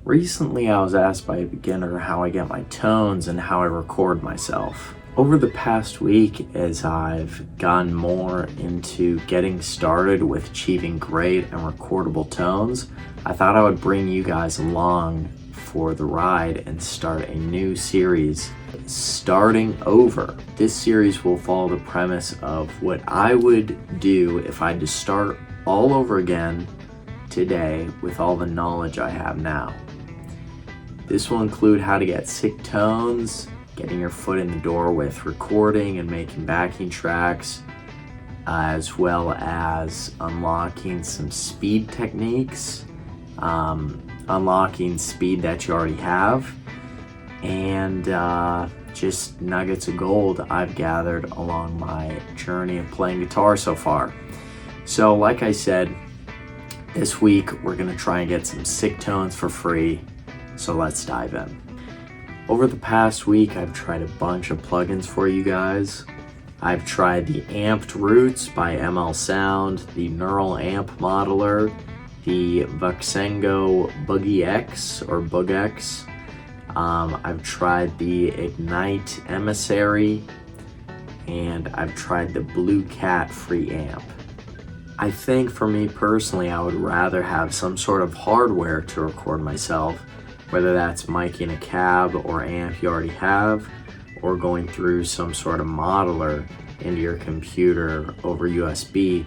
Recently, I was asked by a beginner how I get my tones and how I record myself. Over the past week, as I've gotten more into getting started with achieving great and recordable tones, I thought I would bring you guys along for the ride and start a new series, Starting Over. This series will follow the premise of what I would do if I had to start all over again today with all the knowledge I have now. This will include how to get sick tones, getting your foot in the door with recording and making backing tracks, as well as unlocking some speed techniques, unlocking speed that you already have, and just nuggets of gold I've gathered along my journey of playing guitar so far. So like I said, this week we're going to try and get some sick tones for free. So let's dive in. Over the past week, I've tried a bunch of plugins for you guys. I've tried the Amped Roots by ML Sound, the Neural Amp Modeler, the Vuxengo Boogie X or Boog X. I've tried the Ignite Emissary, and I've tried the Blue Cat Free Amp. I think for me personally, I would rather have some sort of hardware to record myself, whether that's miking a cab or amp you already have, or going through some sort of modeler into your computer over USB.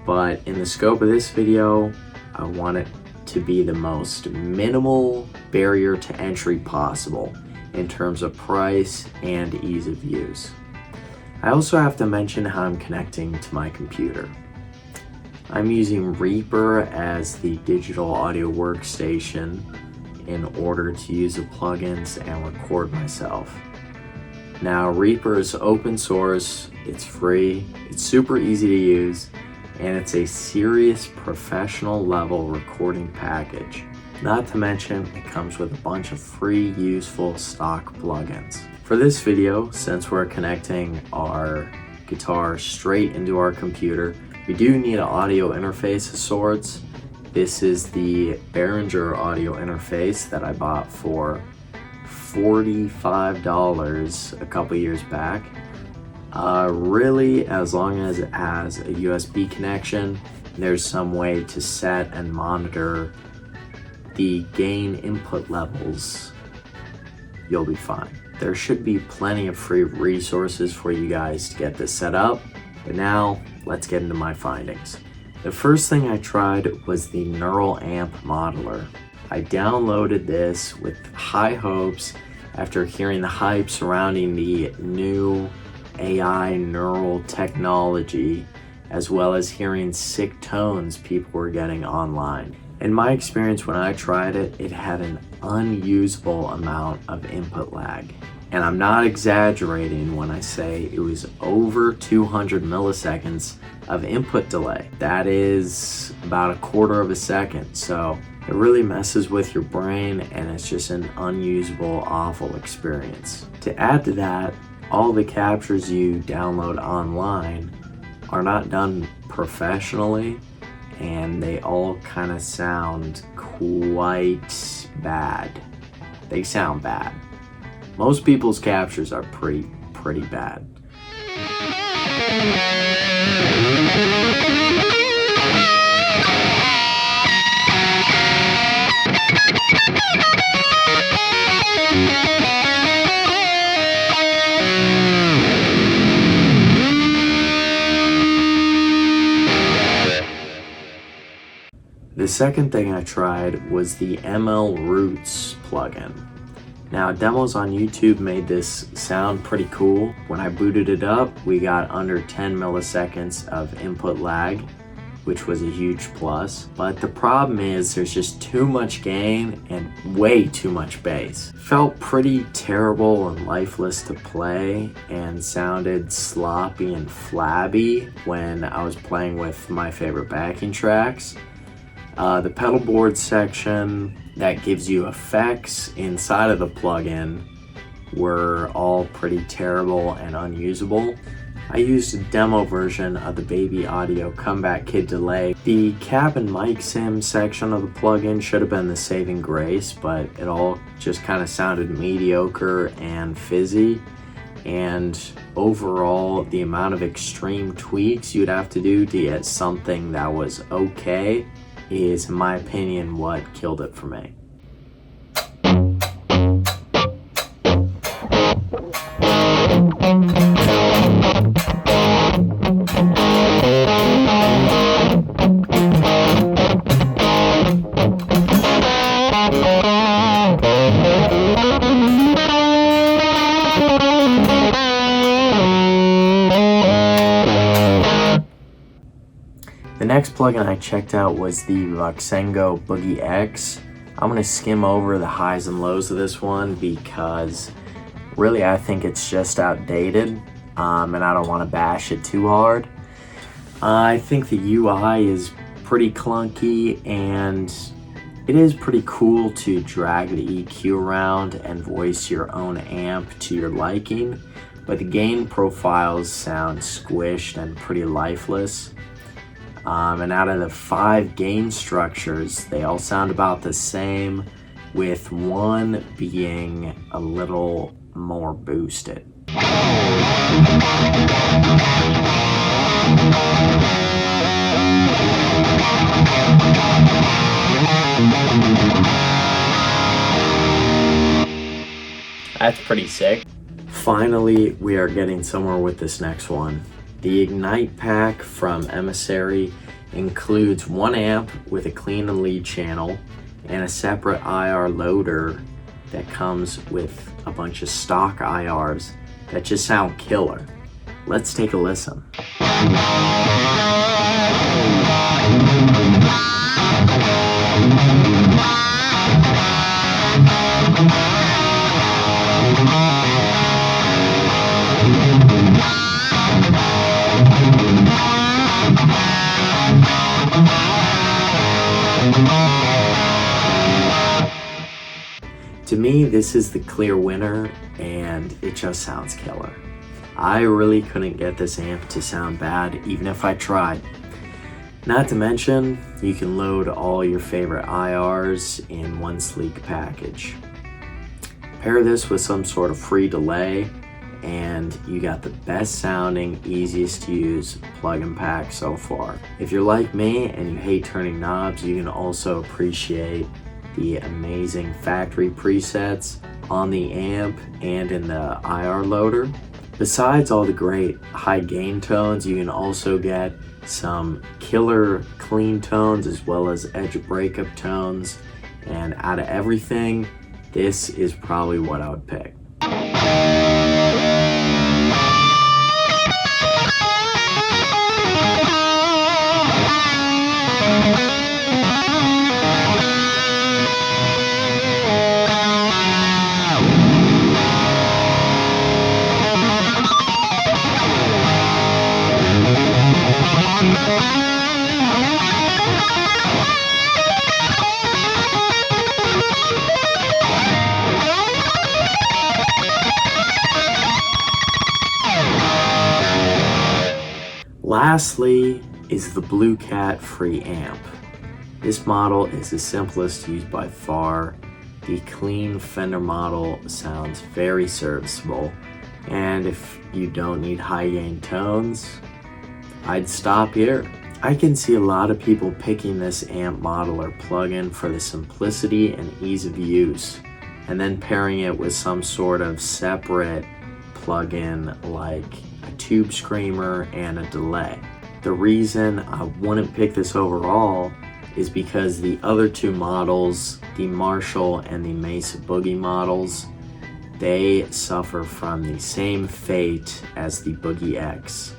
But in the scope of this video, I want it to be the most minimal barrier to entry possible in terms of price and ease of use. I also have to mention how I'm connecting to my computer. I'm using Reaper as the digital audio workstation in order to use the plugins and record myself. Now, Reaper is open source, it's free, it's super easy to use, and it's a serious professional level recording package. Not to mention, it comes with a bunch of free, useful stock plugins. For this video, since we're connecting our guitar straight into our computer, we do need an audio interface of sorts. This is the Behringer audio interface that I bought for $45 a couple years back. Really, as long as it has a USB connection, there's some way to set and monitor the gain input levels, you'll be fine. There should be plenty of free resources for you guys to get this set up, but now let's get into my findings. The first thing I tried was the Neural Amp Modeler. I downloaded this with high hopes after hearing the hype surrounding the new AI neural technology, as well as hearing sick tones people were getting online. In my experience when I tried it, it had an unusable amount of input lag. And I'm not exaggerating when I say it was over 200 milliseconds of input delay. That is about a quarter of a second. So it really messes with your brain, and it's just an unusable, awful experience. To add to that, all the captures you download online are not done professionally, and they all kind of sound quite bad. They sound bad. Most people's captures are pretty bad. The second thing I tried was the ML Roots plugin. Now, demos on YouTube made this sound pretty cool. When I booted it up, we got under 10 milliseconds of input lag, which was a huge plus. But the problem is there's just too much gain and way too much bass. Felt pretty terrible and lifeless to play and sounded sloppy and flabby when I was playing with my favorite backing tracks. The pedal board section that gives you effects inside of the plugin were all pretty terrible and unusable. I used a demo version of the Baby Audio Comeback Kid delay. The cabin mic sim section of the plugin should have been the saving grace, but it all just kind of sounded mediocre and fizzy. And overall, the amount of extreme tweaks you'd have to do to get something that was okay is, in my opinion, what killed it for me. The next plugin I checked out was the Voxengo Boogie X. I'm going to skim over the highs and lows of this one because really I think it's just outdated, and I don't want to bash it too hard. I think the UI is pretty clunky, and it is pretty cool to drag the EQ around and voice your own amp to your liking, but the gain profiles sound squished and pretty lifeless. And out of the 5 gain structures, they all sound about the same, with one being a little more boosted. That's pretty sick. Finally, we are getting somewhere with this next one. The Ignite pack from Emissary includes 1 amp with a clean and lead channel and a separate IR loader that comes with a bunch of stock IRs that just sound killer. Let's take a listen. To me, this is the clear winner, and it just sounds killer. I really couldn't get this amp to sound bad, even if I tried. Not to mention, you can load all your favorite IRs in one sleek package. Pair this with some sort of free delay, and you got the best sounding, easiest to use plug-in pack so far. If you're like me and you hate turning knobs, you can also appreciate the amazing factory presets on the amp and in the IR loader. Besides all the great high gain tones, you can also get some killer clean tones as well as edge breakup tones. And out of everything, this is probably what I would pick. Lastly is the Blue Cat free amp. This model is the simplest to use by far. The clean Fender model sounds very serviceable, and if you don't need high gain tones, I'd stop here. I can see a lot of people picking this amp model or plugin for the simplicity and ease of use, and then pairing it with some sort of separate plugin like a tube screamer and a delay. The reason I wouldn't pick this overall is because the other 2 models, the Marshall and the Mesa Boogie models, they suffer from the same fate as the Boogie X,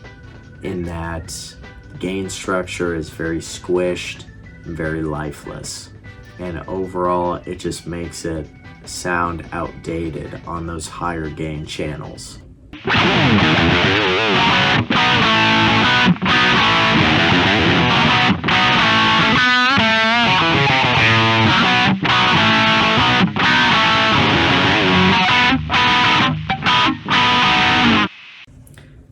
in that gain structure is very squished and very lifeless. And overall, it just makes it sound outdated on those higher gain channels.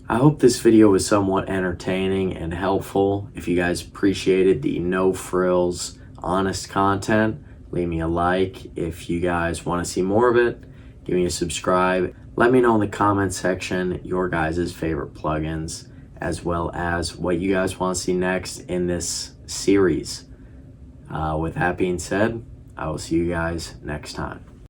I hope this video was somewhat entertaining and helpful. If you guys appreciated the no frills, honest content, leave me a like. If you guys want to see more of it, give me a subscribe. Let me know in the comment section your guys' favorite plugins, as well as what you guys want to see next in this series. With that being said, I will see you guys next time.